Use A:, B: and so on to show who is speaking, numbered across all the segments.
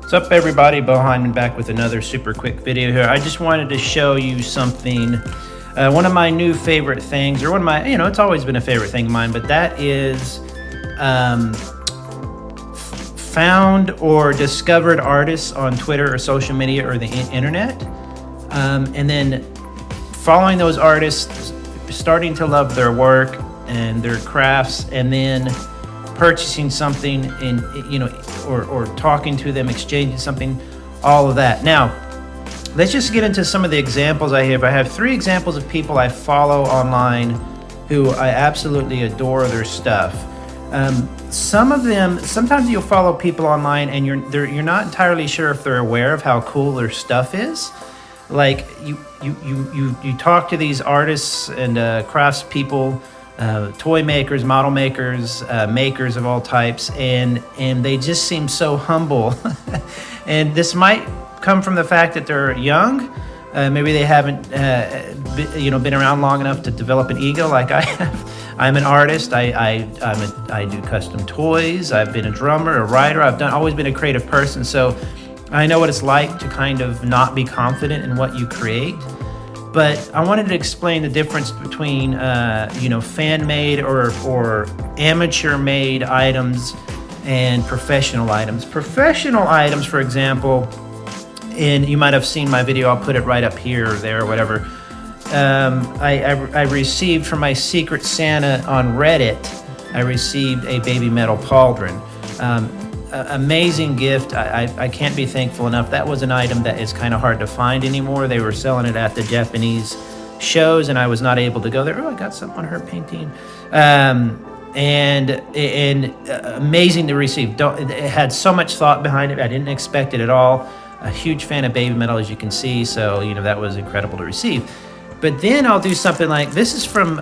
A: What's up everybody, beau-hindman back with another super quick video here. I just wanted to show you something, one of my new favorite things, or one of my, it's always been a favorite thing of mine, but that is found or discovered artists on Twitter or social media or the internet, and then following those artists, starting to love their work and their crafts, and then purchasing something in, or talking to them, exchanging something, all of that. Now, let's just get into some of the examples I have. I have 3 examples of people I follow online who I absolutely adore their stuff. Some of them, sometimes you'll follow people online and you're not entirely sure if they're aware of how cool their stuff is. Like you talk to these artists and crafts people, toy makers, model makers, makers of all types, and they just seem so humble. And this might come from the fact that they're young. Maybe they haven't been around long enough to develop an ego like I have. I'm an artist. I do custom toys. I've been a drummer, a writer. I've always been a creative person, so I know what it's like to kind of not be confident in what you create. But I wanted to explain the difference between, fan-made or amateur-made items and professional items. Professional items, for example, and you might have seen my video, I'll put it right up here or there or whatever. I received from my Secret Santa on Reddit, I received a baby metal pauldron. Amazing gift. I can't be thankful enough. That was an item that is kind of hard to find anymore. They were selling it at the Japanese shows and I was not able to go there. Oh, I got something on her painting. And amazing to receive. It had so much thought behind it. I didn't expect it at all. A huge fan of baby metal, as you can see. So, that was incredible to receive. But then I'll do something like, this is from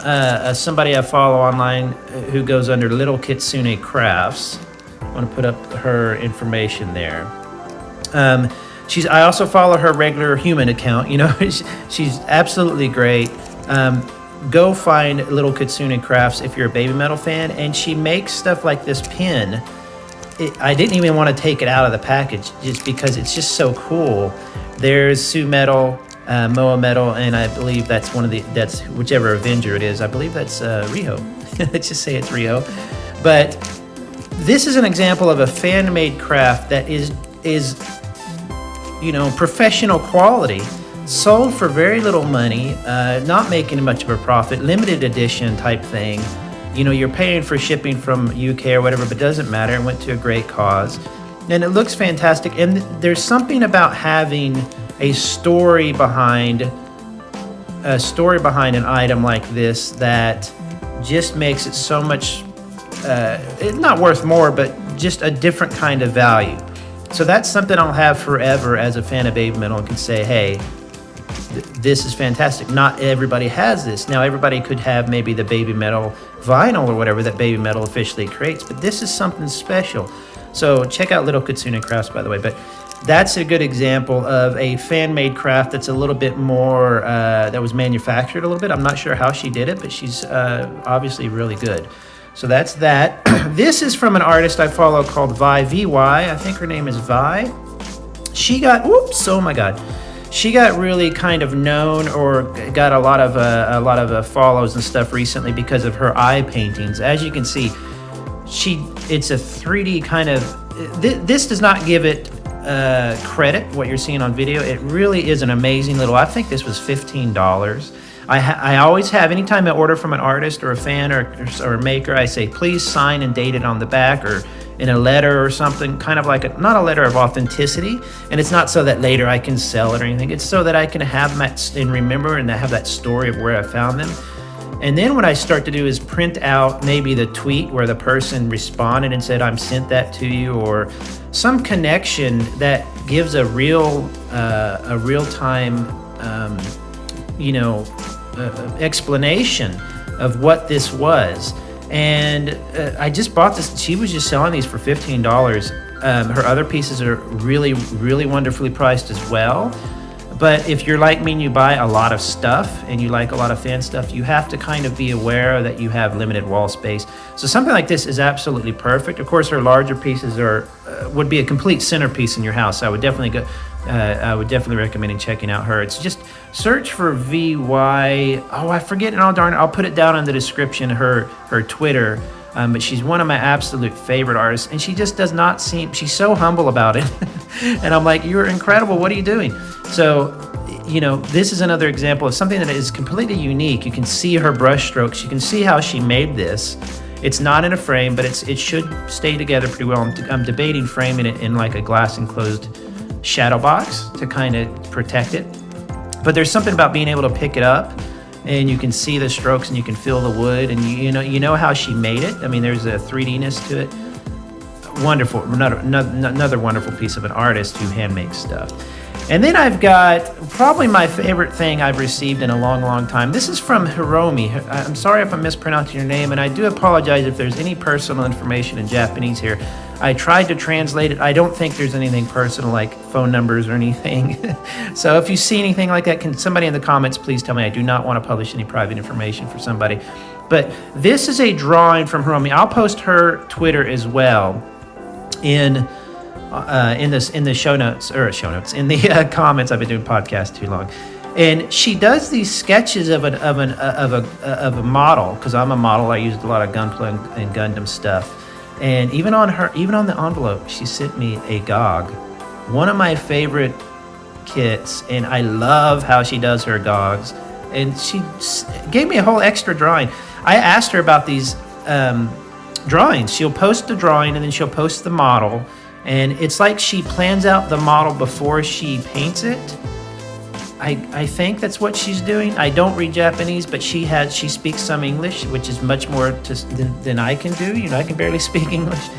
A: somebody I follow online who goes under Little Kitsune Crafts. I want to put up her information there. I also follow her regular human account. She's absolutely great. Go find Little Kitsune Crafts if you're a baby metal fan, and she makes stuff like this pin. I didn't even want to take it out of the package just because it's just so cool. There's Sue Metal, Moa Metal, and I believe that's that's whichever Avenger it is. I believe that's Riho. Let's just say it's Riho. But this is an example of a fan-made craft that is professional quality, sold for very little money, not making much of a profit, limited edition type thing. You're paying for shipping from UK or whatever, but it doesn't matter. It went to a great cause. And it looks fantastic. And there's something about having a story behind an item like this that just makes it so much it's not worth more, but just a different kind of value. So that's something I'll have forever as a fan of baby metal and can say, hey, this is fantastic. Not everybody has this. Now everybody could have maybe the baby metal vinyl or whatever that baby metal officially creates, but this is something special. So check out Little Kitsune Crafts, by the way. But that's a good example of a fan-made craft that's a little bit more, that was manufactured a little bit. I'm not sure how she did it, but she's obviously really good. So that's that. This is from an artist I follow called Vi, V-Y. I think her name is Vi. She got, oh my God. She got really kind of known, or got a lot of follows and stuff recently because of her eye paintings. As you can see, it's a 3D kind of, this does not give it credit, what you're seeing on video. It really is an amazing little, I think this was $15. I always have, anytime I order from an artist or a fan or a maker, I say, please sign and date it on the back or in a letter or something, kind of like not a letter of authenticity. And it's not so that later I can sell it or anything. It's so that I can have that and remember and have that story of where I found them. And then what I start to do is print out maybe the tweet where the person responded and said, I'm sent that to you, or some connection that gives a real-time, explanation of what this was. And I just bought this. She was just selling these for $15. Her other pieces are really, really wonderfully priced as well. But if you're like me and you buy a lot of stuff and you like a lot of fan stuff, you have to kind of be aware that you have limited wall space. So something like this is absolutely perfect. Of course, her larger pieces are would be a complete centerpiece in your house. I would definitely recommend checking out her. It's just search for VY. Oh, I forget it. Oh, darn it. I'll put it down in the description, her Twitter. But she's one of my absolute favorite artists, and she just does not seem, she's so humble about it. And I'm like, you're incredible. What are you doing? So, you know, this is another example of something that is completely unique. You can see her brush strokes. You can see how she made this. It's not in a frame, but it should stay together pretty well. I'm debating framing it in like a glass enclosed shadow box to kind of protect it. But there's something about being able to pick it up, and you can see the strokes and you can feel the wood, and you know how she made it. I mean, there's a 3D-ness to it. Wonderful, another wonderful piece of an artist who hand makes stuff. And then I've got probably my favorite thing I've received in a long time. This is from Hiromi. I'm sorry if I'm mispronouncing your name, and I do apologize if there's any personal information in Japanese here. I tried to translate it. I don't think there's anything personal like phone numbers or anything. So if you see anything like that, can somebody in the comments please tell me? I do not want to publish any private information for somebody. But this is a drawing from Hiromi. I'll post her Twitter as well in the show notes, in the comments. I've been doing podcasts too long. And she does these sketches of a model, because I'm a model. I used a lot of Gunpla and Gundam stuff. And even on the envelope, she sent me a GOG, one of my favorite kits, and I love how she does her GOGs. And she gave me a whole extra drawing. I asked her about these drawings. She'll post the drawing and then she'll post the model, and it's like she plans out the model before she paints it. I think that's what she's doing. I don't read Japanese, but she speaks some English, which is much more than I can do. You know, I can barely speak English.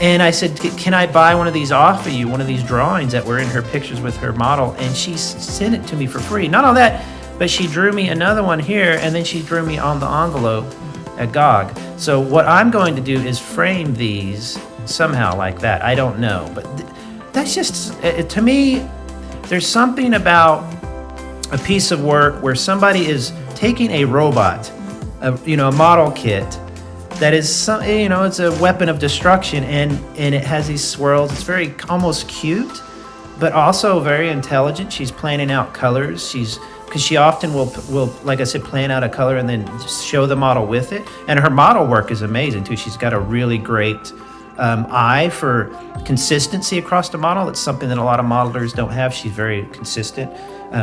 A: And I said, can I buy one of these off of you, one of these drawings that were in her pictures with her model? And she sent it to me for free. Not all that, but she drew me another one here, and then she drew me on the envelope a GOG. So what I'm going to do is frame these somehow like that. I don't know, but that's just, to me, there's something about a piece of work where somebody is taking a robot, a model kit that is it's a weapon of destruction, and it has these swirls. It's very almost cute, but also very intelligent. She's planning out colors. Because she often will, like I said, plan out a color and then show the model with it. And her model work is amazing too. She's got a really great eye for consistency across the model. It's something that a lot of modelers don't have. She's very consistent.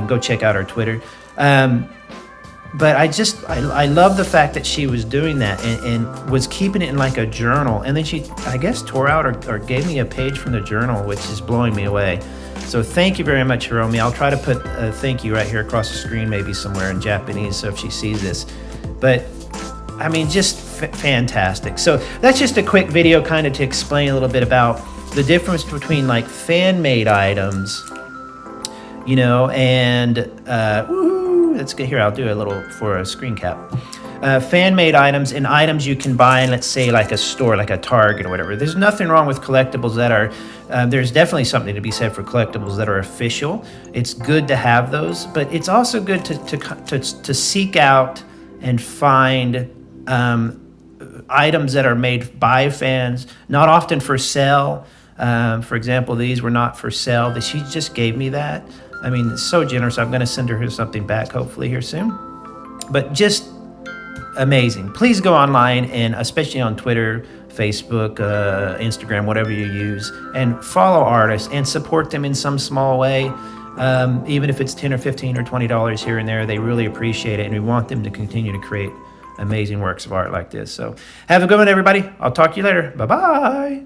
A: Go check out her Twitter. But I love the fact that she was doing that and was keeping it in like a journal. And then she, I guess, tore out or gave me a page from the journal, which is blowing me away. So thank you very much, Hiromi. I'll try to put a thank you right here across the screen, maybe somewhere in Japanese, so if she sees this. But I mean, just fantastic. So that's just a quick video kind of to explain a little bit about the difference between like fan-made items, and let's get here. I'll do a little for a screen cap. Fan-made items and items you can buy in, let's say, like a store, like a Target or whatever. There's nothing wrong with collectibles that are, there's definitely something to be said for collectibles that are official. It's good to have those, but it's also good to seek out and find items that are made by fans, not often for sale. For example, these were not for sale. She just gave me that. I mean, it's so generous. I'm going to send her something back hopefully here soon. But just amazing. Please go online, and especially on Twitter, Facebook, Instagram, whatever you use, and follow artists and support them in some small way. Even if it's $10 or $15 or $20 here and there, they really appreciate it, and we want them to continue to create amazing works of art like this. So have a good one, everybody. I'll talk to you later. Bye-bye.